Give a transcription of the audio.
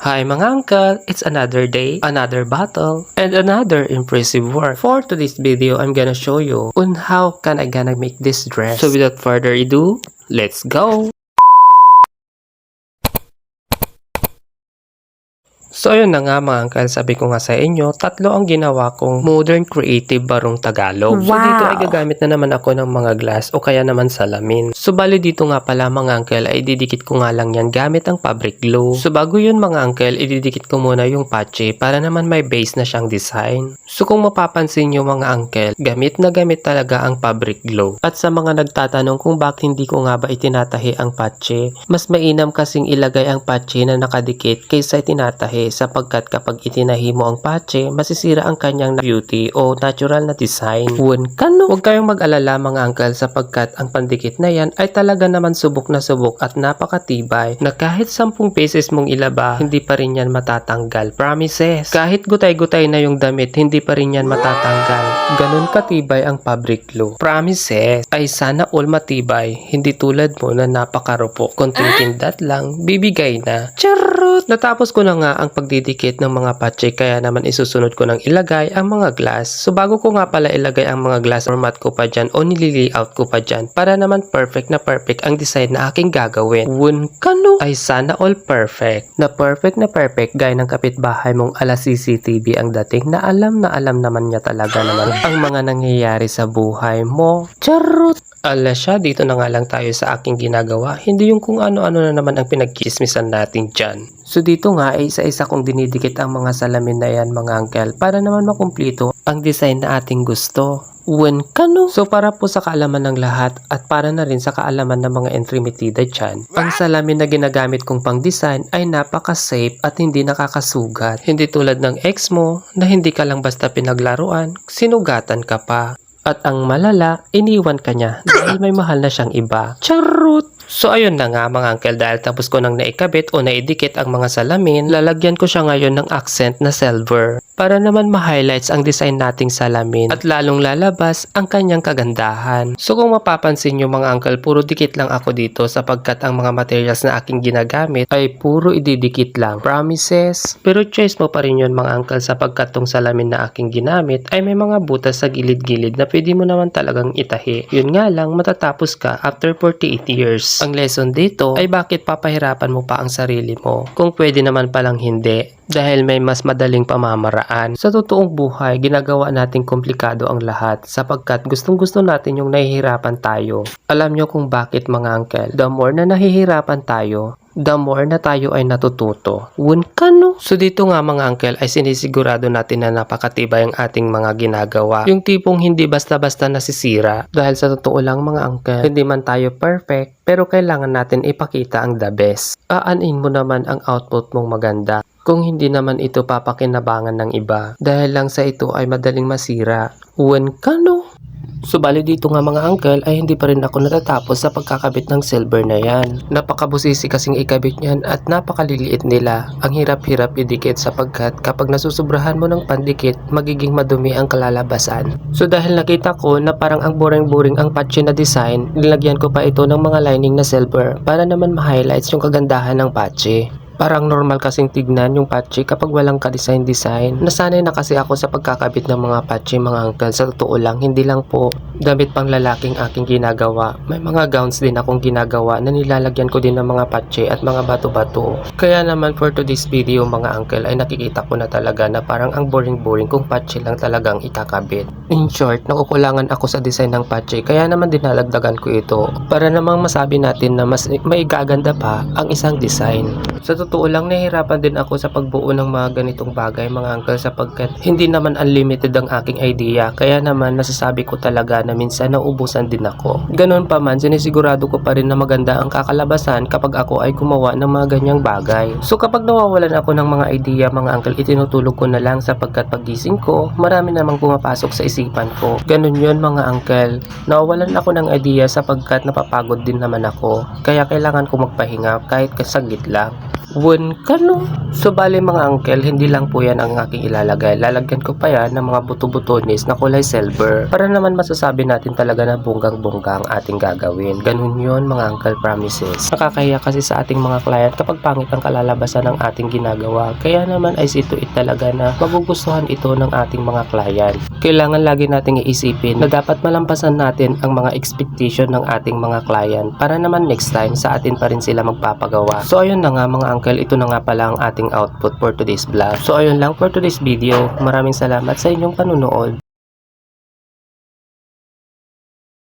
Hi mga uncle, it's another day, another battle, and another impressive work. For today's video, I'm gonna show you on how can I gonna make this dress. So without further ado, let's go! So ayun na nga mga uncle, sabi ko nga sa inyo, tatlo ang ginawa kong modern creative barong Tagalog. So dito ay gagamit na naman ako ng mga glass o kaya naman salamin. So bali dito nga pala mga uncle ay didikit ko nga lang yan gamit ang fabric glue. So bago yun mga uncle, ididikit ko muna yung patche para naman may base na siyang design. So kung mapapansin nyo mga uncle, gamit na gamit talaga ang fabric glue. At sa mga nagtatanong kung bakit hindi ko nga ba itinatahi ang patche, mas mainam kasing ilagay ang patche na nakadikit kaysa itinatahi sapagkat kapag itinahi mo ang patche, masisira ang kanyang beauty o natural na design. Huwag kayong mag-alala mga uncle sapagkat ang pandikit na yan ay talaga naman subok na subok at napakatibay na kahit 10 pesos mong ilaba, hindi pa rin yan matatanggal. Promises! Kahit gutay-gutay na yung damit, hindi pa rin yan matatanggal. Ganon katibay ang fabric glue. Promises! Ay sana all matibay, hindi tulad mo na napakarupok. Konting kindat lang, bibigay na. Charot! Natapos ko na nga ang pagdidikit ng mga patche kaya naman isusunod ko nang ilagay ang mga glass. So bago ko nga pala ilagay ang mga glass, format ko pa dyan o nililayout ko pa dyan para naman perfect ang design na aking gagawin. Ay sana all perfect na perfect gaya ng kapitbahay mong ala CCTV ang dating na alam naman niya talaga naman ang mga nangyayari sa buhay mo. Charot! Ala siya, dito na nga lang tayo sa aking ginagawa. Hindi yung kung ano-ano na naman ang pinagkismisan natin dyan. So dito nga ay isa-isa kong dinidikit ang mga salamin na yan mga uncle para naman makumplito ang design na ating gusto. So para po sa kaalaman ng lahat at para na rin sa kaalaman ng mga entremetida dyan, ang salamin na ginagamit kong pang design ay napaka-safe at hindi nakakasugat. Hindi tulad ng ex mo na hindi ka lang basta pinaglaruan, sinugatan ka pa. At ang malala, iniwan ka niya dahil may mahal na siyang iba. Charot! So ayun na nga mga uncle, dahil tapos ko nang naikabit o naidikit ang mga salamin, lalagyan ko siya ngayon ng accent na silver para naman ma-highlights ang design nating salamin at lalong lalabas ang kanyang kagandahan. So kung mapapansin nyo mga uncle, puro dikit lang ako dito sapagkat ang mga materials na aking ginagamit ay puro ididikit lang. Promises? Pero choice mo pa rin yun mga uncle sapagkat tong salamin na aking ginamit ay may mga butas sa gilid-gilid na pwede mo naman talagang itahi. Yun nga lang, matatapos ka after 48 years. Ang lesson dito ay bakit papahirapan mo pa ang sarili mo kung pwede naman palang hindi dahil may mas madaling pamamaraan. Sa totoong buhay, ginagawa nating komplikado ang lahat sapagkat gustong-gusto natin yung nahihirapan tayo. Alam nyo kung bakit mga uncle? The more na nahihirapan tayo, the more na tayo ay natututo. So dito nga mga uncle ay sinisigurado natin na napakatibay ang ating mga ginagawa. Yung tipong hindi basta-basta nasisira. Dahil sa totoo lang mga uncle, hindi man tayo perfect, pero kailangan natin ipakita ang the best. Aanin mo naman ang output mong maganda. Kung hindi naman ito papakinabangan ng iba. Dahil lang sa ito ay madaling masira. So bali dito nga mga uncle ay hindi pa rin ako natatapos sa pagkakabit ng silver na yan. Napakabusisi kasing ikabit niyan at napakaliliit nila. Ang hirap-hirap idikit sapagkat kapag nasusobrahan mo ng pandikit, magiging madumi ang kalalabasan. So dahil nakita ko na parang ang boring-boring ang patche na design, nilagyan ko pa ito ng mga lining na silver para naman ma-highlights yung kagandahan ng patche. Parang normal kasing tignan yung patche kapag walang ka-design-design. Nasanay na kasi ako sa pagkakabit ng mga patche mga uncle. Sa totoo lang, hindi lang po damit pang lalaking aking ginagawa. May mga gowns din akong ginagawa na nilalagyan ko din ng mga patche at mga bato-bato. Kaya naman for today's video mga uncle ay nakikita ko na talaga na parang ang boring-boring kung patche lang talagang ikakabit. In short, nakukulangan ako sa design ng patche kaya naman dinalagdagan ko ito para namang masabi natin na mas maigaganda pa ang isang design. Sa totoo lang, nahihirapan din ako sa pagbuo ng mga ganitong bagay mga uncle sapagkat hindi naman unlimited ang aking idea kaya naman nasasabi ko talaga na minsan nauubusan din ako. Ganon pa man, sinisigurado ko pa rin na maganda ang kakalabasan kapag ako ay gumawa ng mga ganyang bagay. So kapag nawawalan ako ng mga idea mga uncle, itinutulog ko na lang sapagkat pagising ko, marami namang pumapasok sa isipan ko. Ganon yun mga uncle. Nawawalan ako ng idea sapagkat napapagod din naman ako. Kaya kailangan ko magpahinga kahit kasaglit lang. Won ka no? So bali mga uncle, hindi lang po yan ang aking ilalagay. Lalagyan ko pa yan ng mga buto-butonis na kulay silver para naman masasabi natin talaga na bonggang-bongga ang ating gagawin. Ganun yun mga uncle, promises. Nakakahiya kasi sa ating mga client kapag pangit ang kalalabasan ng ating ginagawa. Kaya naman ay see to it talaga na magugustuhan ito ng ating mga client. Kailangan lagi nating iisipin na dapat malampasan natin ang mga expectation ng ating mga client para naman next time sa atin pa rin sila magpapagawa. So ayun na nga mga uncle, ito na nga pala ang ating output for today's vlog. So ayun lang for today's video. Maraming salamat sa inyong panunood.